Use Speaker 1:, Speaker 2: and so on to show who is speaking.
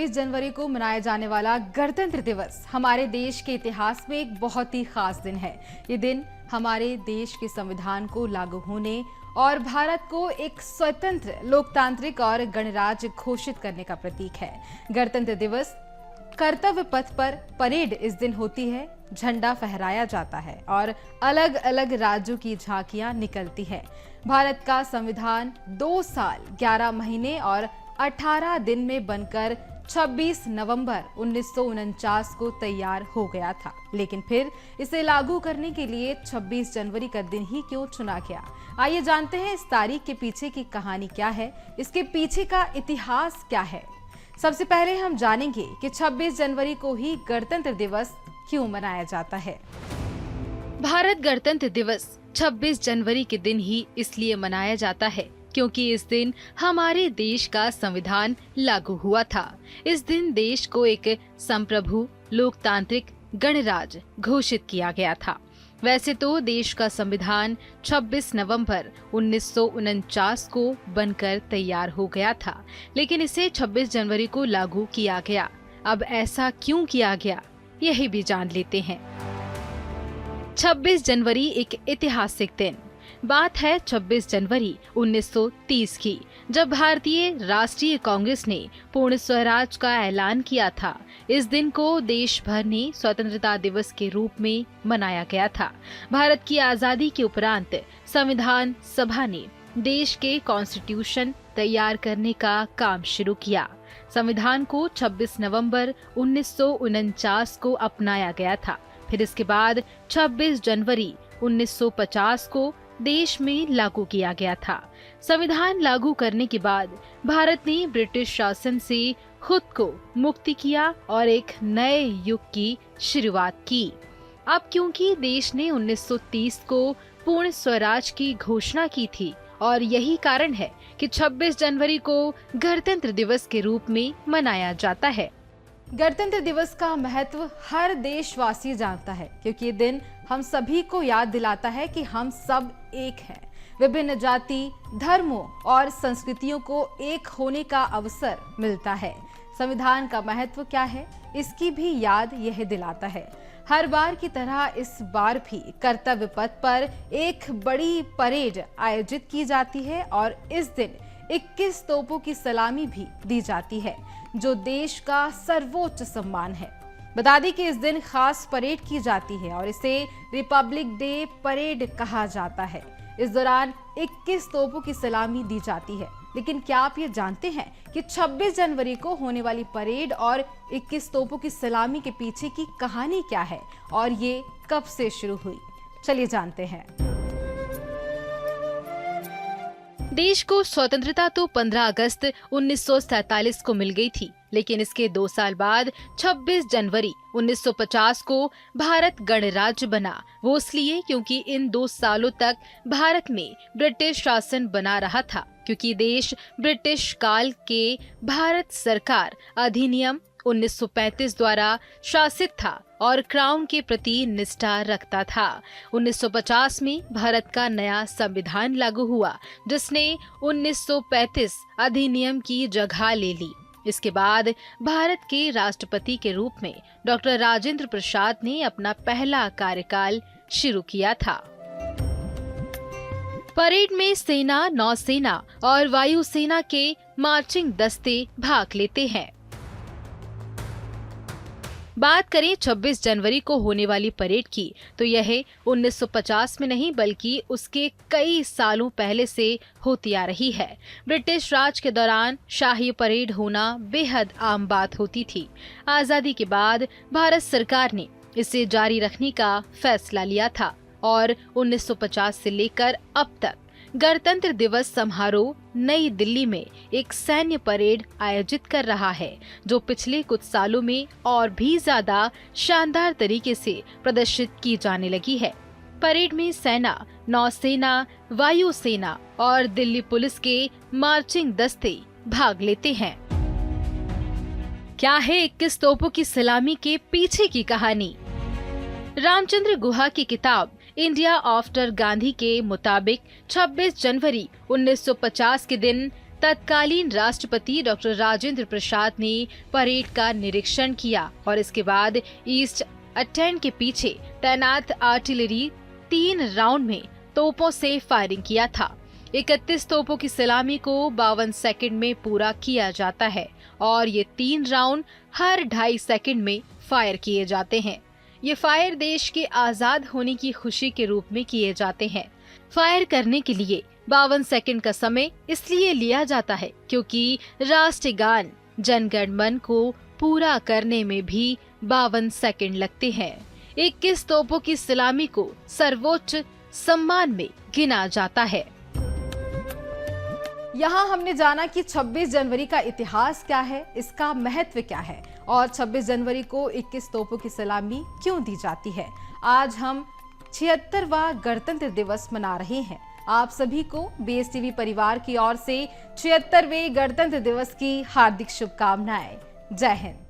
Speaker 1: 26 जनवरी को मनाया जाने वाला गणतंत्र दिवस हमारे देश के इतिहास में एक बहुत ही खास दिन है। ये दिन हमारे देश के संविधान को लागू होने और भारत को एक स्वतंत्र, लोकतांत्रिक और गणराज्य घोषित करने का प्रतीक है। गणतंत्र दिवस कर्तव्य पथ पर परेड इस दिन होती है, झंडा फहराया जाता है और अलग अलग राज्यों की झांकियां निकलती है। भारत का संविधान 2 साल 11 महीने और 18 दिन में बनकर 26 नवंबर 1949 को तैयार हो गया था, लेकिन फिर इसे लागू करने के लिए 26 जनवरी का दिन ही क्यों चुना गया? आइए जानते हैं इस तारीख के पीछे की कहानी क्या है, इसके पीछे का इतिहास क्या है। सबसे पहले हम जानेंगे कि 26 जनवरी को ही गणतंत्र दिवस क्यों मनाया जाता है। भारत गणतंत्र दिवस 26 जनवरी के दिन ही इसलिए मनाया जाता है क्योंकि इस दिन हमारे देश का संविधान लागू हुआ था। इस दिन देश को एक संप्रभु, लोकतांत्रिक गणराज्य घोषित किया गया था। वैसे तो देश का संविधान 26 नवंबर 1949 को बनकर तैयार हो गया था, लेकिन इसे 26 जनवरी को लागू किया गया। अब ऐसा क्यों किया गया, यही भी जान लेते हैं। 26 जनवरी एक ऐतिहासिक दिन। बात है 26 जनवरी 1930 की, जब भारतीय राष्ट्रीय कांग्रेस ने पूर्ण स्वराज का ऐलान किया था। इस दिन को देश भर में स्वतंत्रता दिवस के रूप में मनाया गया था। भारत की आजादी के उपरांत संविधान सभा ने देश के कॉन्स्टिट्यूशन तैयार करने का काम शुरू किया। संविधान को 26 नवंबर 1949 को अपनाया गया था। फिर इसके बाद 26 जनवरी 1950 को देश में लागू किया गया था। संविधान लागू करने के बाद भारत ने ब्रिटिश शासन से खुद को मुक्ति किया और एक नए युग की शुरुआत की। अब क्योंकि देश ने 1930 को पूर्ण स्वराज की घोषणा की थी और यही कारण है कि 26 जनवरी को गणतंत्र दिवस के रूप में मनाया जाता है। गणतंत्र दिवस का महत्व हर देशवासी जानता है, क्योंकि ये दिन हम सभी को याद दिलाता है कि हम सब एक हैं। विभिन्न जाति, धर्मों और संस्कृतियों को एक होने का अवसर मिलता है। संविधान का महत्व क्या है, इसकी भी याद यह दिलाता है। हर बार की तरह इस बार भी कर्तव्य पथ पर एक बड़ी परेड आयोजित की जाती है और इस दिन 21 तोपों की सलामी भी दी जाती है, जो देश का सर्वोच्च सम्मान है। बता दें कि इस दिन खास परेड की जाती है और इसे रिपब्लिक डे परेड कहा जाता है। इस दौरान 21 तोपों की सलामी दी जाती है। लेकिन क्या आप ये जानते हैं कि 26 जनवरी को होने वाली परेड और 21 तोपों की सलामी के पीछे की कहानी क्या है और ये कब से शुरू हुई? चलिए जानते हैं। देश को स्वतंत्रता तो 15 अगस्त 1947 को मिल गई थी, लेकिन इसके 2 साल बाद 26 जनवरी 1950 को भारत गणराज्य बना। वो इसलिए क्योंकि इन 2 सालों तक भारत में ब्रिटिश शासन बना रहा था, क्योंकि देश ब्रिटिश काल के भारत सरकार अधिनियम 1935 द्वारा शासित था और क्राउन के प्रति निष्ठा रखता था। 1950 में भारत का नया संविधान लागू हुआ, जिसने 1935 अधिनियम की जगह ले ली। इसके बाद भारत के राष्ट्रपति के रूप में डॉक्टर राजेंद्र प्रसाद ने अपना पहला कार्यकाल शुरू किया था। परेड में सेना, नौसेना और वायुसेना के मार्चिंग दस्ते भाग लेते हैं। बात करें 26 जनवरी को होने वाली परेड की, तो यह 1950 में नहीं बल्कि उसके कई सालों पहले से होती आ रही है। ब्रिटिश राज के दौरान शाही परेड होना बेहद आम बात होती थी। आजादी के बाद भारत सरकार ने इसे जारी रखने का फैसला लिया था और 1950 से लेकर अब तक गणतंत्र दिवस समारोह नई दिल्ली में एक सैन्य परेड आयोजित कर रहा है, जो पिछले कुछ सालों में और भी ज्यादा शानदार तरीके से प्रदर्शित की जाने लगी है। परेड में सेना, नौसेना, वायुसेना और दिल्ली पुलिस के मार्चिंग दस्ते भाग लेते हैं। क्या है 21 तोपों की सलामी के पीछे की कहानी? रामचंद्र गुहा की किताब इंडिया आफ्टर गांधी के मुताबिक 26 जनवरी 1950 के दिन तत्कालीन राष्ट्रपति डॉक्टर राजेंद्र प्रसाद ने परेड का निरीक्षण किया और इसके बाद ईस्ट अटेंड के पीछे तैनात आर्टिलरी 3 राउंड में तोपों से फायरिंग किया था। 31 तोपों की सलामी को 52 सेकंड में पूरा किया जाता है और ये 3 राउंड हर 2.5 सेकंड में फायर किए जाते हैं। ये फायर देश के आजाद होने की खुशी के रूप में किए जाते हैं। फायर करने के लिए 52 सेकंड का समय इसलिए लिया जाता है क्योंकि राष्ट्रगान जन गण मन को पूरा करने में भी 52 सेकंड लगते हैं। 21 तोपों की सलामी को सर्वोच्च सम्मान में गिना जाता है। यहाँ हमने जाना कि 26 जनवरी का इतिहास क्या है, इसका महत्व क्या है और 26 जनवरी को 21 तोपों की सलामी क्यों दी जाती है। आज हम 76वां गणतंत्र दिवस मना रहे हैं। आप सभी को BSTV परिवार की ओर से 76वें गणतंत्र दिवस की हार्दिक शुभकामनाएं। जय हिंद।